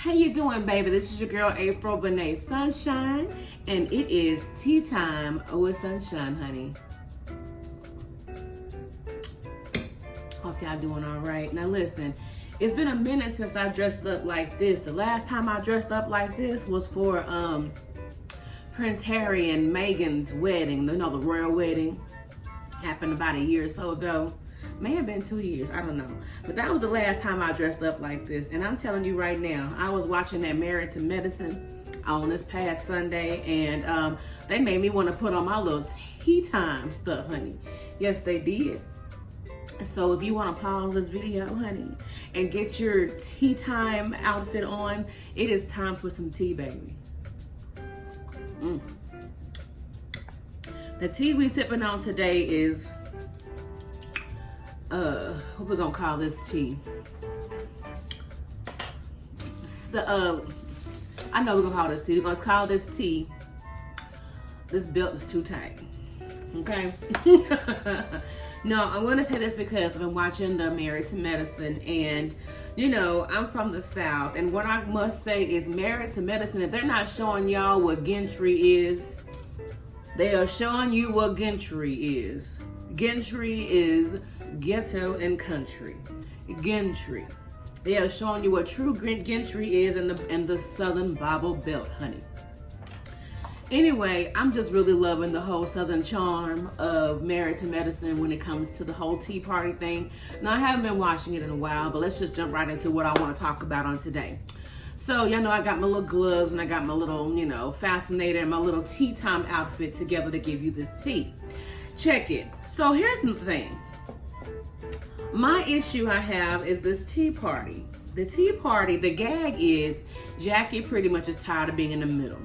How you doing, baby? This is your girl, April Benet Sunshine, and it is tea time with Sunshine, honey. Hope y'all doing all right. Now listen, it's been a minute since I dressed up like this. The last time I dressed up like this was for Prince Harry and Meghan's wedding. You know, the royal wedding happened about a year or so ago. May have been 2 years, I don't know. But that was the last time I dressed up like this. And I'm telling you right now, I was watching that Married to Medicine on this past Sunday, and they made me want to put on my little tea time stuff, honey. Yes, they did. So if you want to pause this video, honey, and get your tea time outfit on, it is time for some tea, baby. The tea we sipping on today is what we're gonna call this tea. So, I know we're gonna call this tea. We're gonna call this tea, this belt is too tight. Okay? No, I'm gonna say this because I've been watching the Married to Medicine, and you know, I'm from the South, and what I must say is Married to Medicine, if they're not showing y'all what gentry is, they are showing you what gentry is. Gentry is ghetto and country. Gentry. They are showing you what true gentry is in the Southern Bible Belt, honey. Anyway, I'm just really loving the whole Southern charm of Married to Medicine when it comes to the whole tea party thing. Now, I haven't been watching it in a while, but let's just jump right into what I want to talk about on today. So, y'all know I got my little gloves and I got my little, you know, fascinator and my little tea time outfit together to give you this tea. Check it. So here's the thing. My issue I have is this tea party. The tea party, the gag is Jackie pretty much is tired of being in the middle.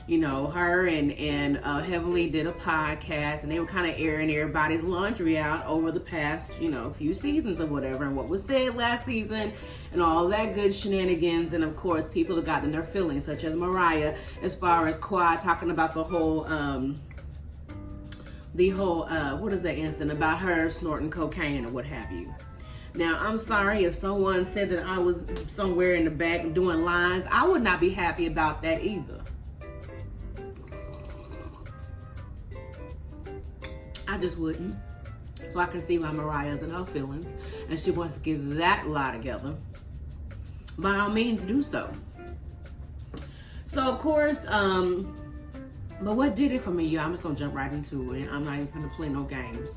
You know, her and Heavenly did a podcast, and they were kind of airing everybody's laundry out over the past, you know, few seasons or whatever, and what was said last season and all that good shenanigans. And of course, people have gotten their feelings, such as Mariah, as far as Quad talking about the whole what is that incident about her snorting cocaine or what have you. Now, I'm sorry if someone said that I was somewhere in the back doing lines. I would not be happy about that either. I just wouldn't. So I can see why Mariah's in her feelings and she wants to get that lie together. By all means, do so. So, of course, but what did it for me, y'all? I'm just gonna jump right into it. I'm not even gonna play no games.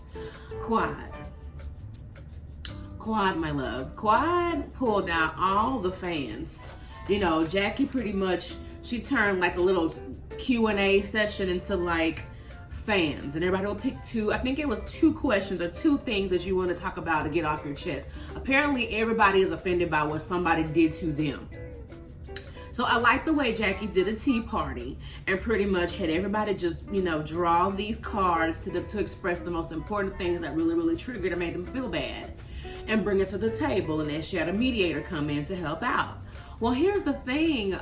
Quad, my love. Quad pulled out all the fans. You know, Jackie pretty much, she turned like a little Q&A session into like fans, and everybody will pick two. I think it was 2 questions or 2 things that you want to talk about to get off your chest. Apparently, everybody is offended by what somebody did to them. So I like the way Jackie did a tea party and pretty much had everybody just, you know, draw these cards to express the most important things that really, really triggered and made them feel bad and bring it to the table. And then she had a mediator come in to help out. Well, here's the thing.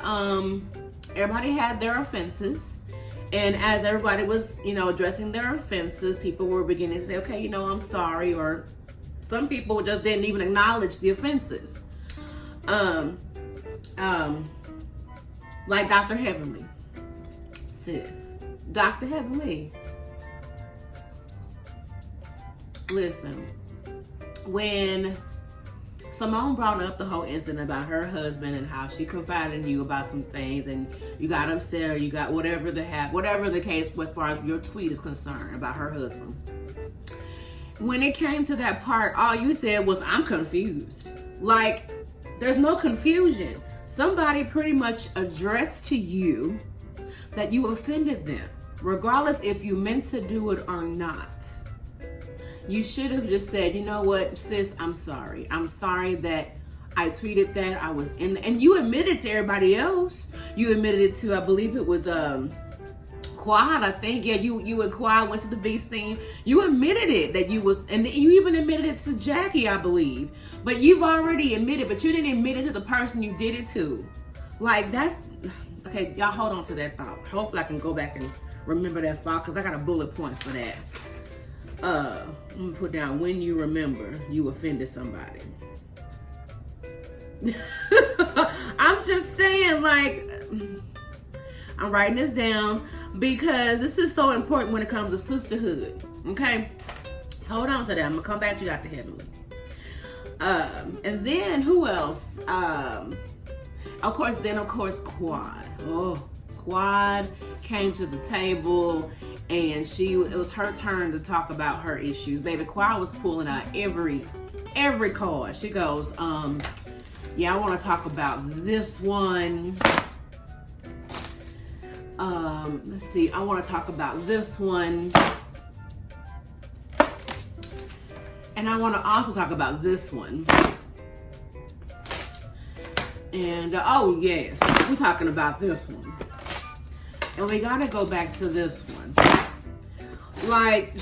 Everybody had their offenses. And as everybody was, you know, addressing their offenses, people were beginning to say, okay, you know, I'm sorry. Or some people just didn't even acknowledge the offenses. Like Dr. Heavenly. Sis. Dr. Heavenly. Listen. When Simone brought up the whole incident about her husband and how she confided in you about some things and you got upset or you got whatever the case as far as your tweet is concerned about her husband. When it came to that part, all you said was, I'm confused. Like, there's no confusion. Somebody pretty much addressed to you that you offended them, regardless if you meant to do it or not. You should have just said, you know what, sis, I'm sorry. I'm sorry that I tweeted that. I was in, and you admitted to everybody else. You admitted it to, I believe it was Quad, I think. Yeah, you and Quad went to the Beast thing. You admitted it that you was, and you even admitted it to Jackie, I believe. But you've already admitted, but you didn't admit it to the person you did it to. Like, that's, okay, y'all hold on to that thought. Hopefully I can go back and remember that thought, because I got a bullet point for that. I'm gonna put down, when you remember you offended somebody. I'm just saying. like, I'm writing this down because this is so important when it comes to sisterhood. Okay? Hold on to that. I'm going to come back to Dr. Heavenly. And then who else? Of course, Quad. Oh, Quad came to the table and it was her turn to talk about her issues. Baby, Quad was pulling out every card. She goes, yeah, I want to talk about this one. Let's see, I want to talk about this one. And I want to also talk about this one. And, oh yes, we're talking about this one. And we got to go back to this one. Like,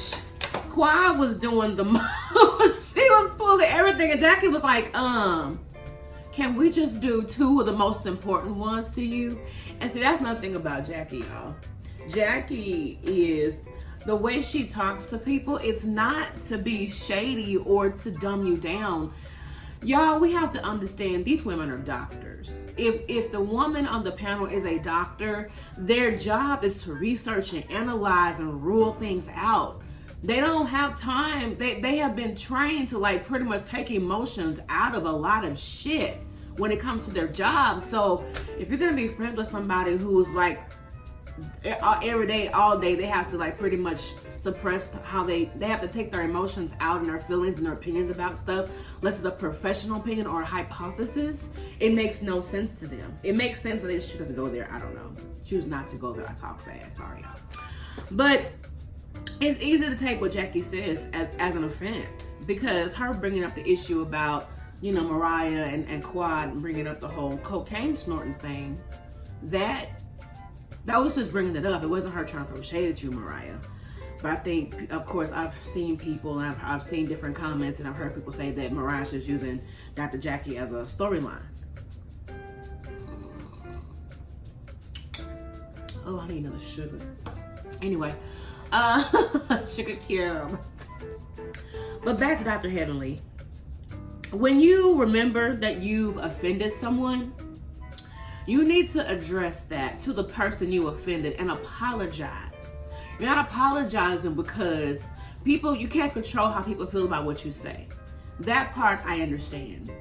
Quad was doing the most. She was pulling everything. And Jackie was like, can we just do 2 of the most important ones to you? And see, that's another thing about Jackie, y'all. Jackie is, the way she talks to people, it's not to be shady or to dumb you down. Y'all, we have to understand these women are doctors. If the woman on the panel is a doctor, their job is to research and analyze and rule things out. They don't have time. They have been trained to like pretty much take emotions out of a lot of shit when it comes to their job. So if you're gonna be friends with somebody who's like every day, all day, they have to like pretty much suppress how they have to take their emotions out and their feelings and their opinions about stuff, unless it's a professional opinion or a hypothesis, it makes no sense to them. It makes sense, but they just choose not to go there. I don't know. Choose not to go there. I talk fast. Sorry, y'all. But it's easy to take what Jackie says as an offense, because her bringing up the issue about, you know, Mariah and Quad bringing up the whole cocaine snorting thing, that was just bringing it up. It wasn't her trying to throw shade at you, Mariah. But I think, of course, I've seen people and I've seen different comments and I've heard people say that Mariah's just using DrJackie as a storyline. Oh, I need another sugar. Anyway, sugar cube. But back to Dr. Heavenly. When you remember that you've offended someone, you need to address that to the person you offended and apologize. You're not apologizing because you can't control how people feel about what you say. That part I understand.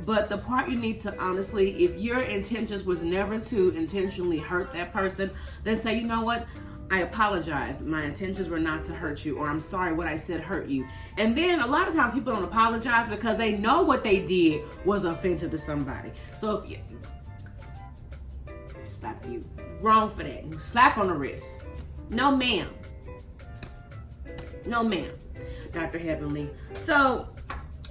But the part you need to honestly, if your intentions was never to intentionally hurt that person, then say, you know what? I apologize. My intentions were not to hurt you, or I'm sorry what I said hurt you. And then a lot of times people don't apologize because they know what they did was offensive to somebody. So if you slap you, wrong for that. Slap on the wrist. No ma'am. No ma'am, Dr. Heavenly. So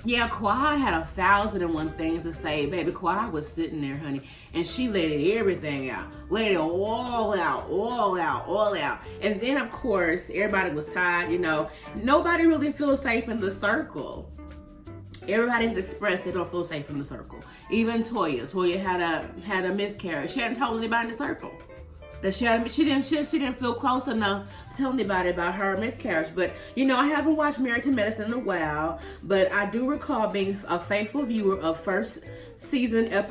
yeah, Quad had 1,001 things to say. Baby, Quad was sitting there, honey, and she let everything out. Let it all out, all out, all out. And then, of course, everybody was tired, you know. Nobody really feels safe in the circle. Everybody's expressed they don't feel safe in the circle. Even Toya. Toya had a miscarriage. She hadn't told anybody in the circle that she didn't feel close enough to tell anybody about her miscarriage. But you know, I haven't watched Married to Medicine in a while, but I do recall being a faithful viewer of first season the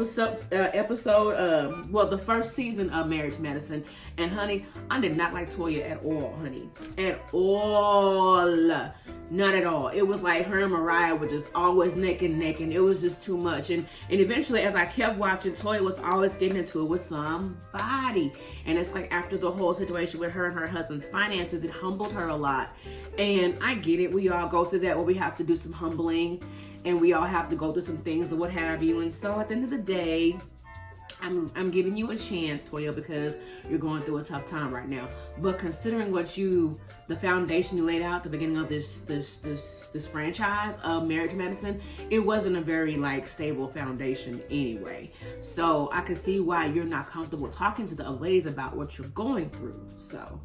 first season of Married to Medicine. And honey, I did not like Toya at all, honey, at all. Not at all. It was like her and Mariah were just always neck and neck, and it was just too much. And eventually, as I kept watching, Toya was always getting into it with somebody. And it's like after the whole situation with her and her husband's finances, it humbled her a lot. And I get it. We all go through that where we have to do some humbling, and we all have to go through some things or what have you. And so at the end of the day, I'm giving you a chance, Toya, because you're going through a tough time right now. But considering the foundation you laid out at the beginning of this franchise of Married to Medicine, it wasn't a very stable foundation anyway. So I can see why you're not comfortable talking to the other ladies about what you're going through. So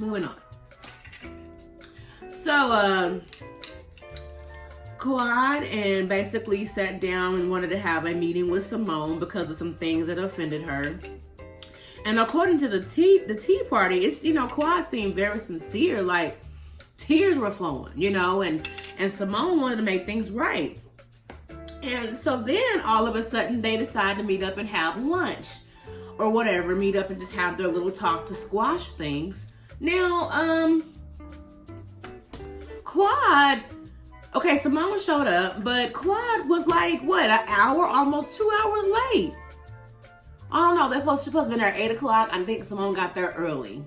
moving on. So Quad and basically sat down and wanted to have a meeting with Simone because of some things that offended her. And according to the tea party, it's, Quad seemed very sincere, like tears were flowing, and Simone wanted to make things right. And so then all of a sudden they decide to meet up and have lunch or whatever, meet up and just have their little talk to squash things. Now, Quad, okay, Simone showed up, but Quad was like, what, an hour, almost 2 hours late. I don't know, they're supposed to have been there at 8 o'clock. I think Simone got there early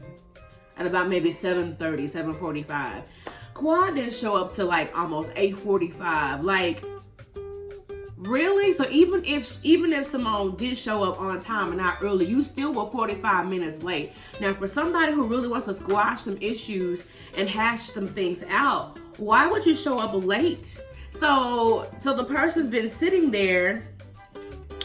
at about maybe 7:30, 7:45. Quad didn't show up till like almost 8:45. Like, really? So even if Simone did show up on time and not early, you still were 45 minutes late. Now, for somebody who really wants to squash some issues and hash some things out, why would you show up late? So the person's been sitting there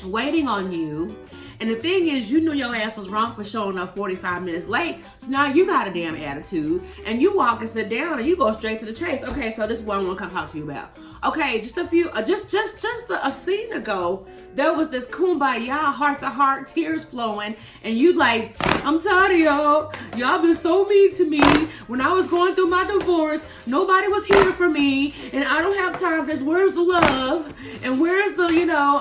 waiting on you. And the thing is, you knew your ass was wrong for showing up 45 minutes late. So now you got a damn attitude. And you walk and sit down and you go straight to the chase. Okay, so this is what I want to come talk to you about. Okay, just a scene ago, there was this kumbaya, heart to heart, tears flowing. And you like, I'm tired of y'all. Y'all been so mean to me. When I was going through my divorce, nobody was here for me. And I don't have time for this. Where's the love? And where's the,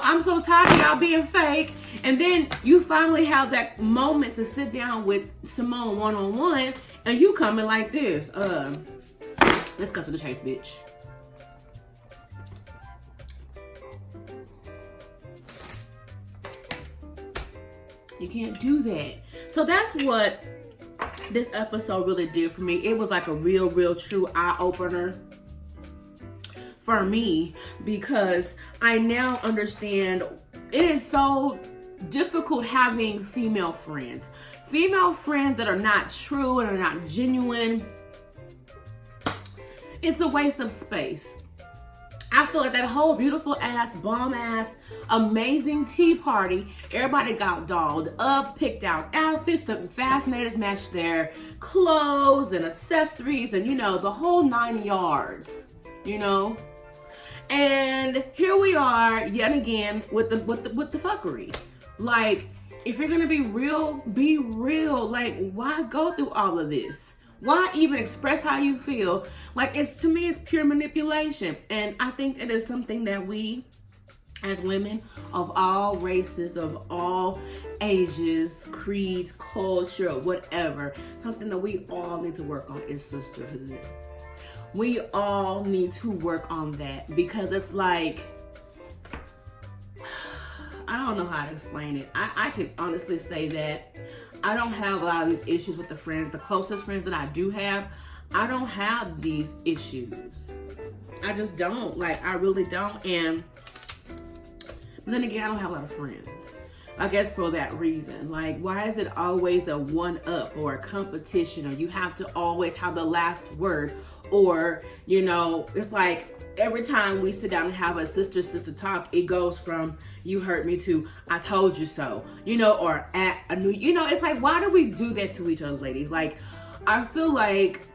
I'm so tired of y'all being fake. And then you finally have that moment to sit down with Simone one-on-one, and you coming like this. Let's cut to the chase, bitch. You can't do that. So that's what this episode really did for me. It was like a real true eye-opener for me, because I now understand it is so difficult having female friends that are not true and are not genuine. It's a waste of space. I feel like that whole beautiful ass, bomb ass, amazing tea party, everybody got dolled up, picked out outfits, the fascinators matched their clothes and accessories and the whole 9 yards, And here we are yet again with the fuckery. Like, if you're gonna be real, be real. Like, why go through all of this? Why even express how you feel? Like, to me, it's pure manipulation. And I think it is something that we, as women of all races, of all ages, creeds, culture, whatever, something that we all need to work on is sisterhood. We all need to work on that, because it's like, I don't know how to explain it. I can honestly say that I don't have a lot of these issues with the friends. The closest friends that I do have, I don't have these issues. I just don't. Like, I really don't. But then again, I don't have a lot of friends. I guess for that reason. Like, why is it always a one-up or a competition, or you have to always have the last word? Or, it's like every time we sit down and have a sister talk, it goes from you hurt me to I told you so, or at a new, it's like, why do we do that to each other, ladies? Like, I feel like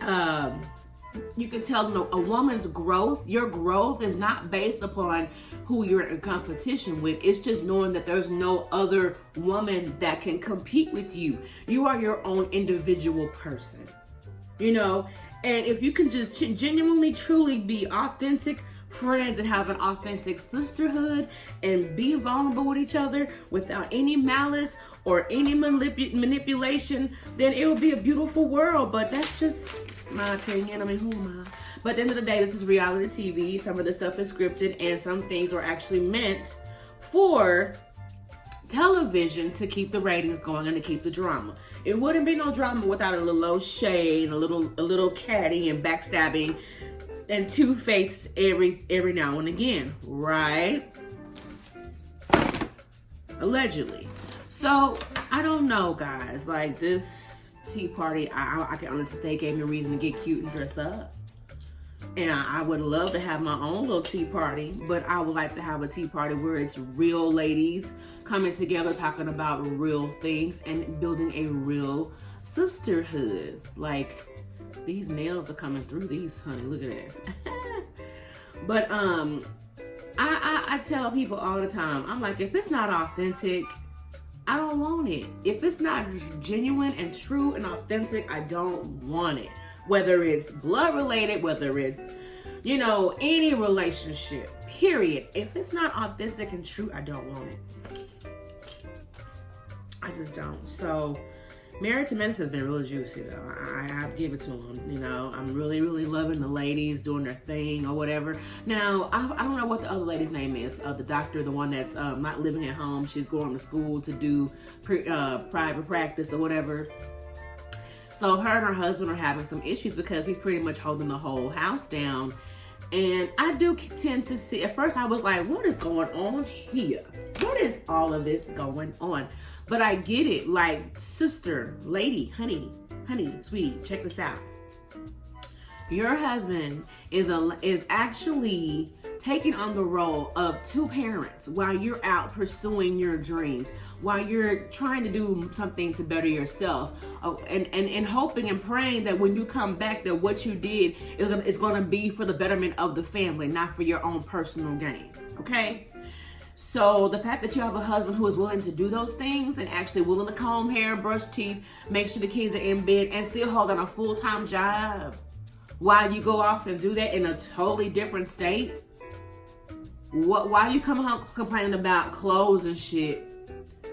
you can tell a woman's growth, your growth is not based upon who you're in competition with. It's just knowing that there's no other woman that can compete with you. You are your own individual person, and if you can just genuinely, truly be authentic friends and have an authentic sisterhood and be vulnerable with each other without any malice or any manipulation, then it would be a beautiful world. But that's just my opinion. I mean, who am I? But at the end of the day, this is reality TV. Some of the stuff is scripted, and some things were actually meant for television to keep the ratings going and to keep the drama. It wouldn't be no drama without a little shade, a little catty and backstabbing and two-faced every now and again, right? Allegedly. So I don't know, guys. Like, this tea party, I can honestly say, gave me a reason to get cute and dress up. And I would love to have my own little tea party, but I would like to have a tea party where it's real ladies coming together, talking about real things and building a real sisterhood. Like, these nails are coming through these, honey. Look at that. But I tell people all the time, I'm like, if it's not authentic, I don't want it. If it's not genuine and true and authentic, I don't want it. Whether it's blood related, whether it's you know, any relationship, period. If it's not authentic and true, I don't want it. I just don't. So, Married to Medicine has been really juicy, though. I have to give it to them. You know, I'm really, really loving the ladies doing their thing or whatever. Now, I don't know what the other lady's name is. The doctor, the one that's not living at home. She's going to school to do private practice or whatever. So her and her husband are having some issues because he's pretty much holding the whole house down. And I do tend to see, at first I was like, what is going on here? What is all of this going on? But I get it. Like, sister, lady, honey, sweetie, check this out. Your husband is actually taking on the role of two parents while you're out pursuing your dreams, while you're trying to do something to better yourself, and hoping and praying that when you come back that what you did is going to be for the betterment of the family, not for your own personal gain. Okay? So the fact that you have a husband who is willing to do those things and actually willing to comb hair, brush teeth, make sure the kids are in bed, and still hold on a full-time job while you go off and do that in a totally different state. Why you come home complaining about clothes and shit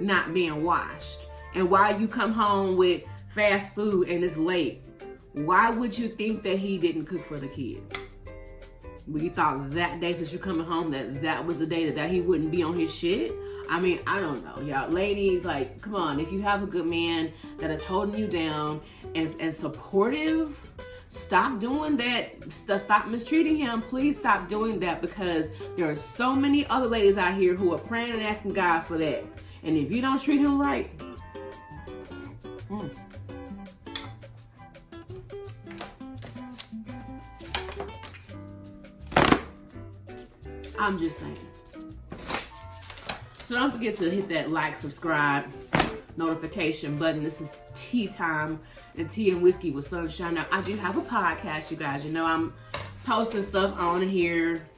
not being washed? And why you come home with fast food and it's late? Why would you think that he didn't cook for the kids? Well, you thought that day since you coming home that was the day that he wouldn't be on his shit? I mean, I don't know, y'all. Ladies, like, come on. If you have a good man that is holding you down and supportive, stop doing that. Stop mistreating him. Please stop doing that, because there are so many other ladies out here who are praying and asking God for that. And if you don't treat him right, I'm just saying. So don't forget to hit that like, subscribe, notification button. This is Tea Time and Tea and Whiskey with Sunshine. Now, I do have a podcast, you guys. You know, I'm posting stuff on in here.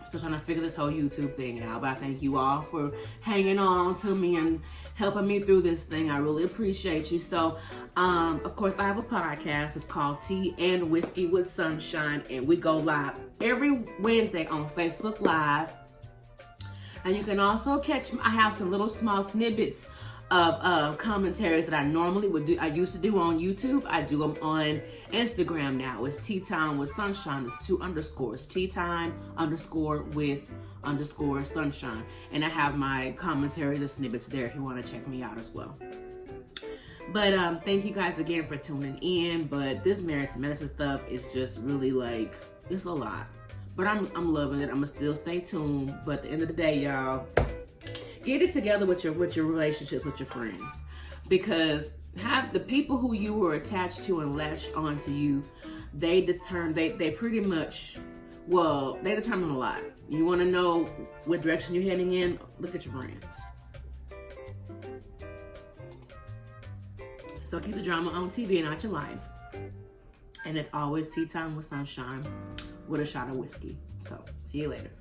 Still trying to figure this whole YouTube thing out. But I thank you all for hanging on to me and helping me through this thing. I really appreciate you. So, of course, I have a podcast. It's called Tea and Whiskey with Sunshine. And we go live every Wednesday on Facebook Live. And you can also catch, I have some little small snippets of commentaries that I normally would do. I used to do on YouTube. I do them on Instagram now. It's Tea Time with Sunshine. It's 2 underscores. Tea Time _with _sunshine. And I have my commentaries and snippets there if you want to check me out as well. But thank you guys again for tuning in. But this Married to Medicine stuff is just really like, it's a lot. But I'm loving it. I'm gonna still stay tuned. But at the end of the day, y'all, get it together with your relationships with your friends, because have the people who you were attached to and latched onto you, they pretty much, well, they determine a lot. You want to know what direction you're heading in? Look at your friends. So keep the drama on TV and not your life. And it's always Tea Time with Sunshine with a shot of whiskey. So see you later.